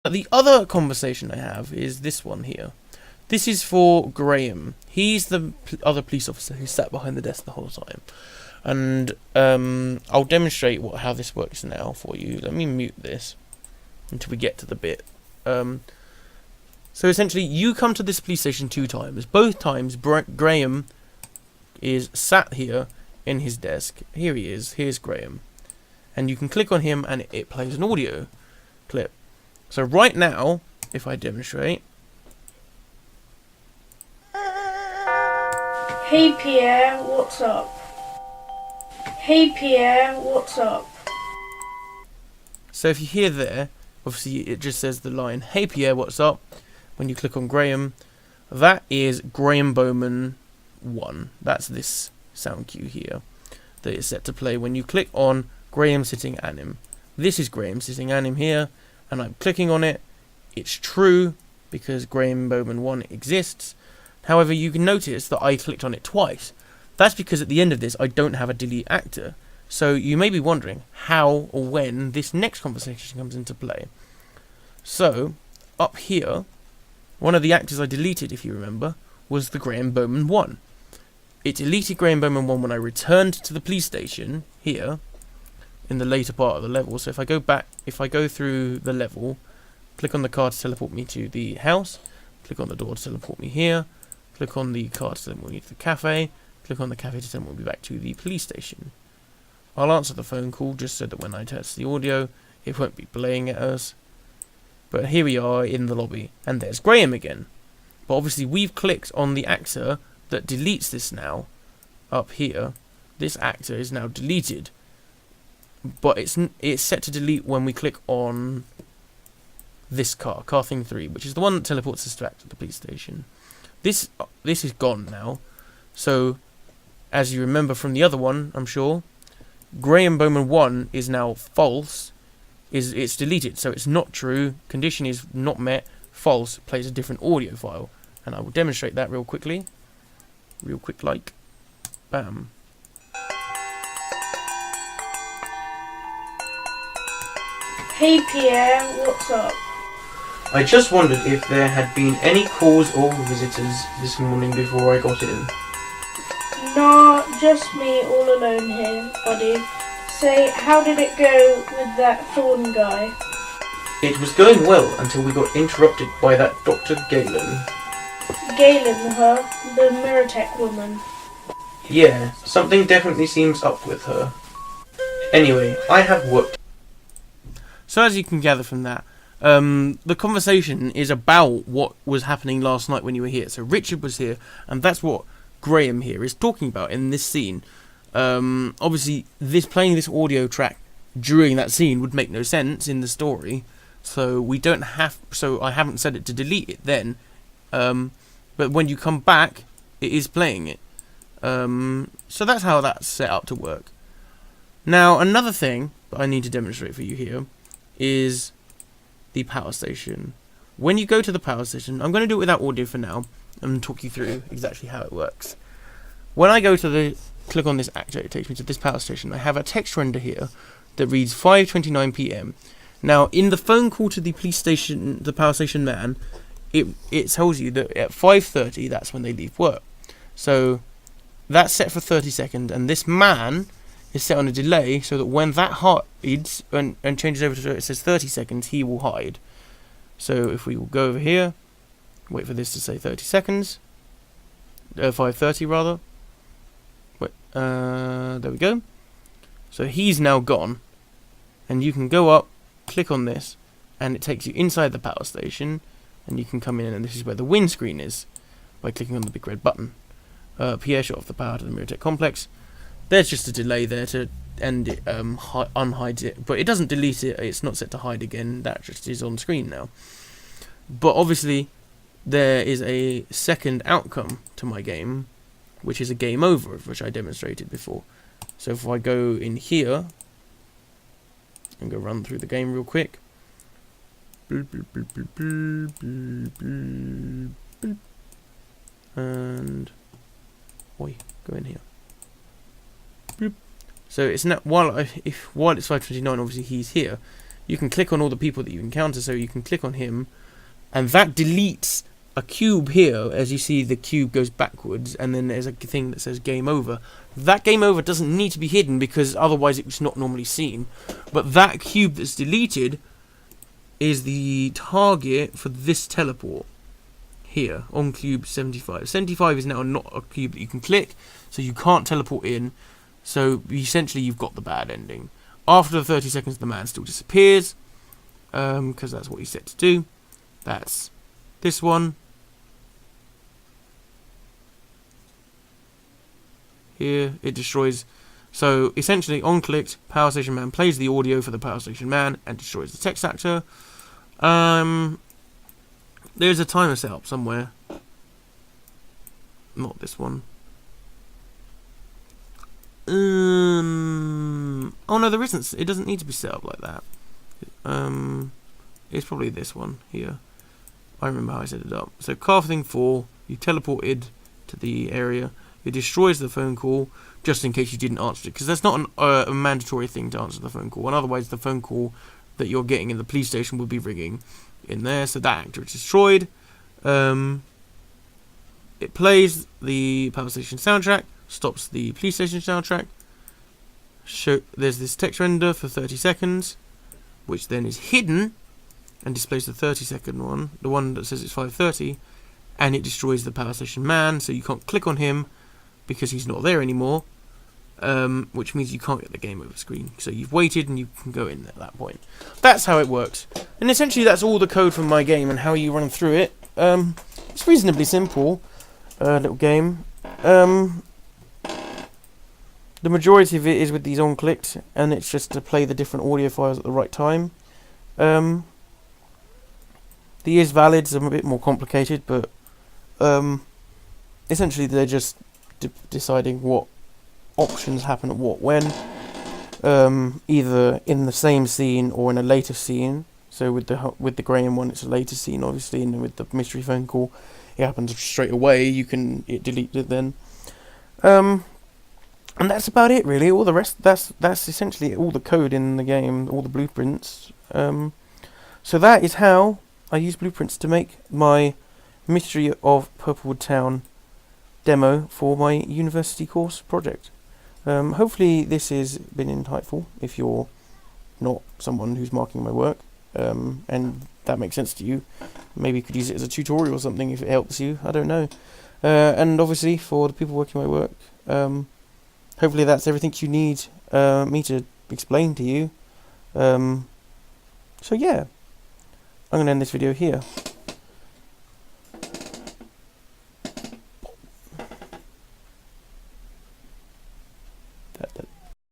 The other conversation I have is this one here. This is for Graham. He's the other police officer who sat behind the desk the whole time. And I'll demonstrate how this works now for you. Let me mute this until we get to the bit. So essentially, you come to this police station 2 times. Both times, Graham is sat here in his desk. Here he is. Here's Graham. And you can click on him and it plays an audio clip. So right now, if I demonstrate. Hey Pierre, what's up? Hey Pierre, what's up? So if you hear there, obviously it just says the line, "Hey Pierre, what's up?" When you click on Graham, that is Graham Bowman 1. That's this sound cue here that is set to play when you click on Graham sitting at him. This is Graham sitting at him here, and I'm clicking on it. It's true because Graham Bowman 1 exists. However, you can notice that I clicked on it twice. That's because at the end of this I don't have a delete actor. So you may be wondering how or when this next conversation comes into play. So up here, one of the actors I deleted, if you remember, was the Graham Bowman 1. It deleted Graham Bowman 1 when I returned to the police station here in the later part of the level. So if I go back, if I go through the level, click on the card to teleport me to the house, click on the door to teleport me here, click on the card to teleport me to the cafe, click on the cafe to teleport me back to the police station. I'll answer the phone call just so that when I test the audio, it won't be playing at us. But here we are in the lobby, and there's Graham again. But obviously we've clicked on the actor that deletes this now. Up here, this actor is now deleted. But it's set to delete when we click on this car thing 3, which is the one that teleports us back to the police station. This is gone now. So, as you remember from the other one, I'm sure, Graham Bowman 1 is now false. It's deleted, so it's not true. Condition is not met. False plays a different audio file, and I will demonstrate that real quickly. Real quick, like, bam. Hey Pierre, what's up? I just wondered if there had been any calls or visitors this morning before I got in. Nah, just me all alone here, buddy. Say, how did it go with that Thorn guy? It was going well until we got interrupted by that Dr. Galen. Galen, huh? The Mirrortech woman. Yeah, something definitely seems up with her. Anyway, I have work. So as you can gather from that, the conversation is about what was happening last night when you were here. So Richard was here, and that's what Graham here is talking about in this scene. Obviously, playing this audio track during that scene would make no sense in the story, so we don't have. So I haven't set it to delete it then. But when you come back, it is playing it. So that's how that's set up to work. Now, another thing that I need to demonstrate for you here is the power station. When you go to the power station, I'm going to do it without audio for now and talk you through exactly how it works. When I go to click on this actor, it takes me to this power station. I have a text render here that reads 5:29 p.m. Now, in the phone call to the police station, the power station man, it tells you that at 5:30 that's when they leave work. So that's set for 30 seconds, and this man is set on a delay so that when that hides and changes over to it says 30 seconds, he will hide. So if we will go over here, wait for this to say 30 seconds, 5:30 rather. Wait, there we go. So he's now gone, and you can go up, click on this, and it takes you inside the power station, and you can come in, and this is where the windscreen is by clicking on the big red button. Pierre shut off the power to the Mirrortech complex. There's just a delay there to end it, unhides it, but it doesn't delete it. It's not set to hide again. That just is on screen now. But obviously, there is a second outcome to my game, which is a game over, which I demonstrated before. So if I go in here and go run through the game real quick, and go in here. So it's now while it's 5:29, obviously he's here. you can click on all the people that you encounter. So you can click on him, and that deletes a cube here. As you see, the cube goes backwards, and then there's a thing that says game over. That game over doesn't need to be hidden because otherwise it's not normally seen. But that cube that's deleted is the target for this teleport here on cube 75. 75 is now not a cube that you can click, so you can't teleport in. So essentially you've got the bad ending. After the 30 seconds the man still disappears, because that's what he's set to do. That's this one. Here it destroys. So essentially on clicked, Power Station Man plays the audio for the Power Station Man and destroys the text actor. There's a timer set up somewhere. Not this one. Oh no, there isn't. It doesn't need to be set up like that. It's probably this one here. I remember how I set it up. So car thing 4, you teleported to the area. It destroys the phone call just in case you didn't answer it, because that's not a mandatory thing to answer the phone call, and otherwise the phone call that you're getting in the police station will be ringing in there. So that actor is destroyed. It plays the Power Station soundtrack, stops the police station soundtrack. There's this text render for 30 seconds, which then is hidden and displays the 30-second one, the one that says it's 5:30, and it destroys the Power Station Man, so you can't click on him because he's not there anymore, which means you can't get the game over screen. So you've waited and you can go in at that point. That's how it works. And essentially that's all the code from my game and how you run through it. It's reasonably simple little game. The majority of it is with these on-clicked, and it's just to play the different audio files at the right time. The is valids are a bit more complicated, but essentially they're just deciding what options happen at what when, either in the same scene or in a later scene. So with the Graham one, it's a later scene, obviously, and with the mystery phone call, it happens straight away. It deletes it then. And that's about it, really. All the rest, that's essentially all the code in the game, all the blueprints. So that is how I use blueprints to make my Mystery of Purplewood Town demo for my university course project. Hopefully this has been insightful if you're not someone who's marking my work, and that makes sense to you. Maybe you could use it as a tutorial or something if it helps you, I don't know. And obviously for the people working my work, hopefully that's everything you need me to explain to you. So yeah, I'm going to end this video here. That